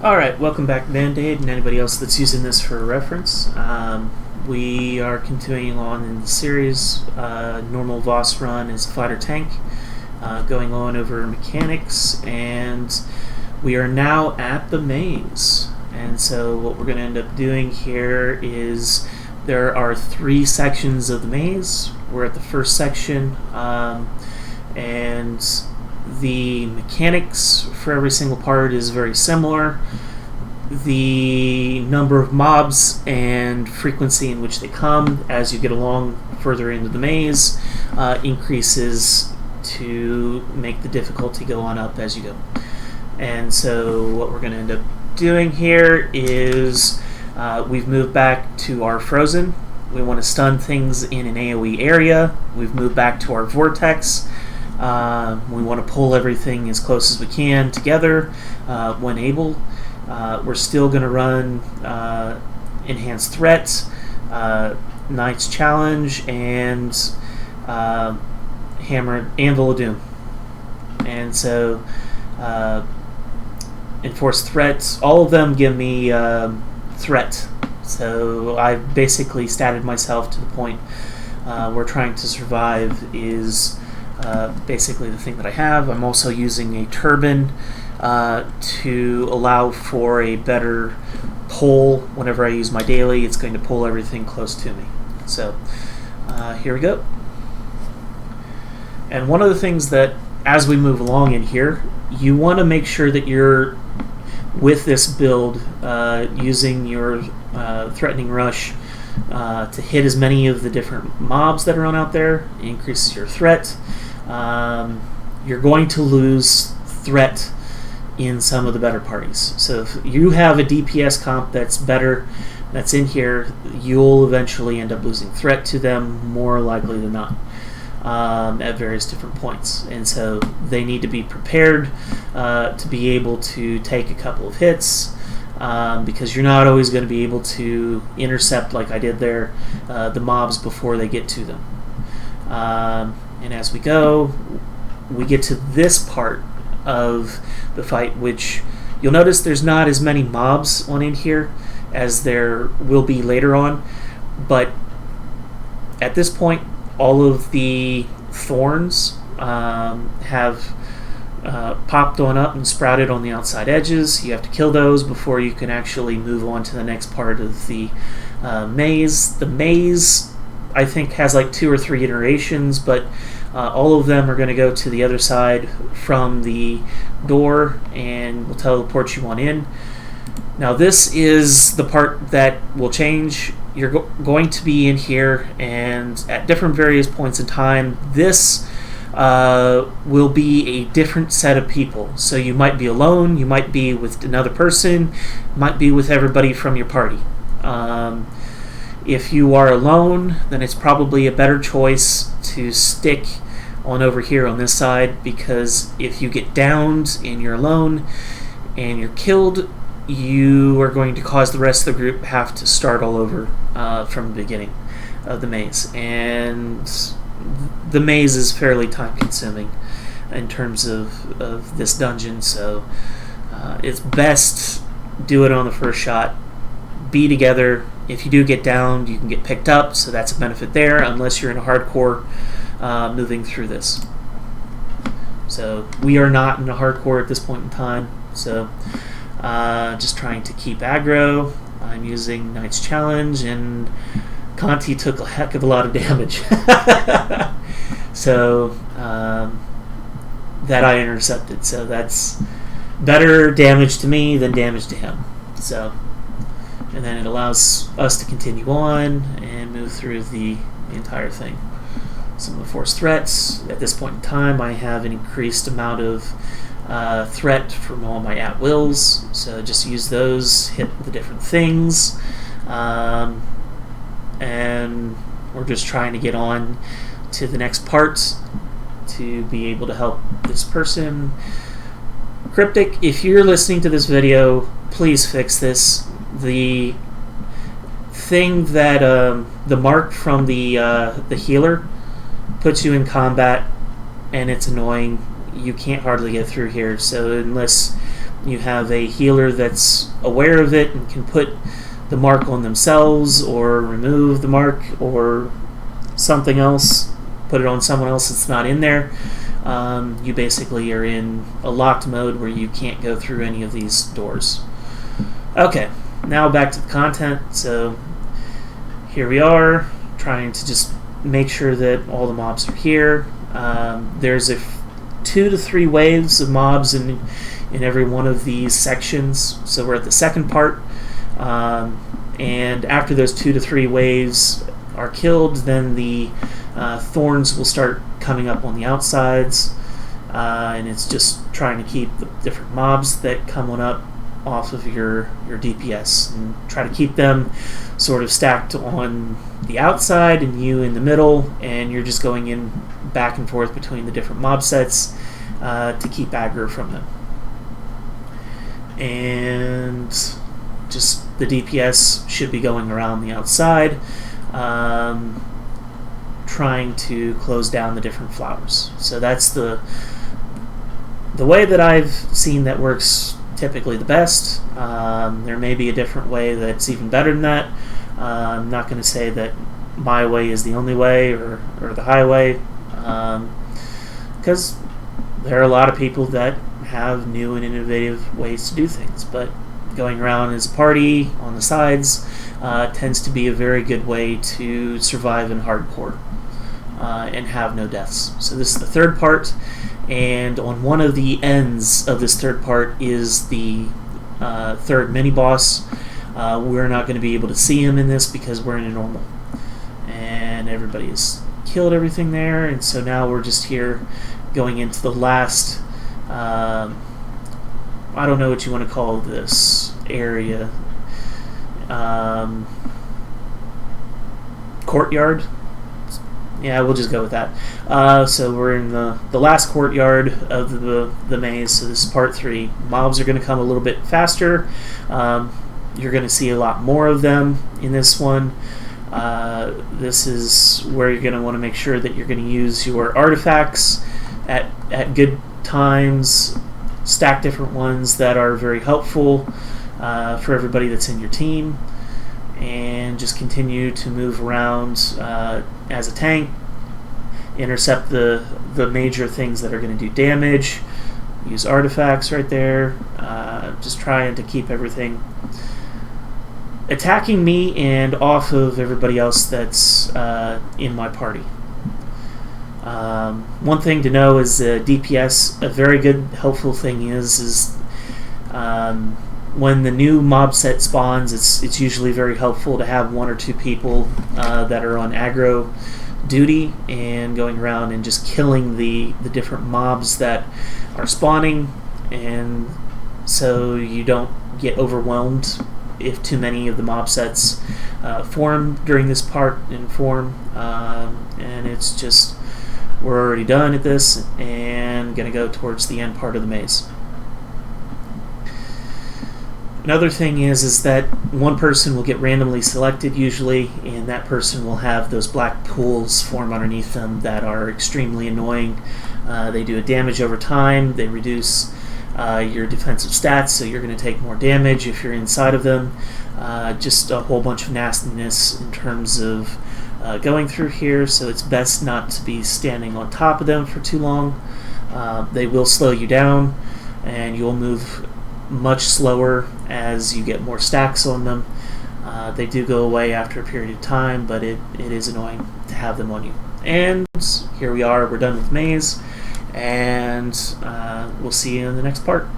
Alright, welcome back Band-Aid and anybody else that's using this for reference. We are continuing on in the series. Normal VOS run is a fighter tank, going on over mechanics, and we are now at the maze. And so what we're going to end up doing here is there are 3 sections of the maze. We're at the first section, and the mechanics for every single part is very similar. The number of mobs and frequency in which they come as you get along further into the maze increases to make the difficulty go on up as you go. And so what we're going to end up doing here is we've moved back to our frozen. We want to stun things in an AoE area. We've moved back to our vortex. We want to pull everything as close as we can together when able. We're still going to run Enhanced Threat, Knight's Challenge, and Anvil of Doom. And so Enforced Threats, all of them give me threat. So I've basically statted myself to the point where trying to survive is basically the thing that I have. I'm also using a turban to allow for a better pull. Whenever I use my daily, it's going to pull everything close to me. So here we go. And one of the things that, as we move along in here, you want to make sure that you're with this build using your threatening rush to hit as many of the different mobs that are on out there. It increases your threat. You're going to lose threat in some of the better parties. So if you have a DPS comp that's better, that's in here, you'll eventually end up losing threat to them, more likely than not, at various different points. And so they need to be prepared to be able to take a couple of hits, because you're not always going to be able to intercept, like I did there, the mobs before they get to them. And as we go, we get to this part of the fight, which you'll notice there's not as many mobs on in here as there will be later on. But at this point, all of the thorns have popped on up and sprouted on the outside edges. You have to kill those before you can actually move on to the next part of the maze. The maze, I think, has like 2 or 3 iterations, but all of them are going to go to the other side from the door and will teleport you on in. Now this is the part that will change. You're going to be in here, and at different various points in time, this will be a different set of people. So you might be alone, you might be with another person, might be with everybody from your party. If you are alone, then it's probably a better choice to stick on over here on this side, because if you get downed and you're alone and you're killed, you are going to cause the rest of the group have to start all over from the beginning of the maze. And the maze is fairly time consuming in terms of this dungeon, so it's best do it on the first shot. Be together. If you do get downed, you can get picked up, so that's a benefit there, unless you're in a hardcore moving through this. So we are not in a hardcore at this point in time, so just trying to keep aggro. I'm using Knight's Challenge, and Conti took a heck of a lot of damage. So that I intercepted, so that's better damage to me than damage to him. So, and then it allows us to continue on and move through the entire thing. Some of the forced threats. At this point in time, I have an increased amount of threat from all my at-wills, so just use those, hit the different things, and we're just trying to get on to the next part to be able to help this person. Cryptic, if you're listening to this video, please fix this. The thing that the mark from the healer puts you in combat, and it's annoying. You can't hardly get through here, so unless you have a healer that's aware of it and can put the mark on themselves or remove the mark or something else, put it on someone else that's not in there, you basically are in a locked mode where you can't go through any of these doors. Okay, now back to the content. So here we are, trying to just make sure that all the mobs are here. There's 2 to 3 waves of mobs in every one of these sections. So we're at the second part, and after those 2 to 3 waves are killed, then the thorns will start coming up on the outsides, and it's just trying to keep the different mobs that come on up off of your DPS and try to keep them sort of stacked on the outside and you in the middle, and you're just going in back and forth between the different mob sets to keep aggro from them. And just the DPS should be going around the outside, trying to close down the different flowers. So that's the way that I've seen that works typically the best. There may be a different way that's even better than that. I'm not going to say that my way is the only way or the highway, because there are a lot of people that have new and innovative ways to do things, but going around as a party on the sides tends to be a very good way to survive in hardcore and have no deaths. So this is the third part, and on one of the ends of this third part is the third mini-boss. We're not going to be able to see him in this because we're in a normal. And everybody's killed everything there, and so now we're just here going into the last, I don't know what you want to call this area, courtyard? Yeah, we'll just go with that. So we're in the last courtyard of the maze, so this is part 3. Mobs are going to come a little bit faster. You're going to see a lot more of them in this one. This is where you're going to want to make sure that you're going to use your artifacts at good times, stack different ones that are very helpful for everybody that's in your team, and just continue to move around as a tank, intercept the major things that are going to do damage, use artifacts right there, just trying to keep everything attacking me and off of everybody else that's in my party. One thing to know is DPS, a very good helpful thing is when the new mob set spawns, it's usually very helpful to have 1 or 2 people that are on aggro duty and going around and just killing the different mobs that are spawning, and so you don't get overwhelmed if too many of the mob sets form during this part and and it's just, we're already done at this and going to go towards the end part of the maze. Another thing is that one person will get randomly selected usually, and that person will have those black pools form underneath them that are extremely annoying. They do a damage over time. They reduce your defensive stats, so you're going to take more damage if you're inside of them. Just a whole bunch of nastiness in terms of going through here, so it's best not to be standing on top of them for too long. They will slow you down, and you'll move much slower as you get more stacks on them. They do go away after a period of time, but it is annoying to have them on you. And here we are, we're done with maze, and we'll see you in the next part.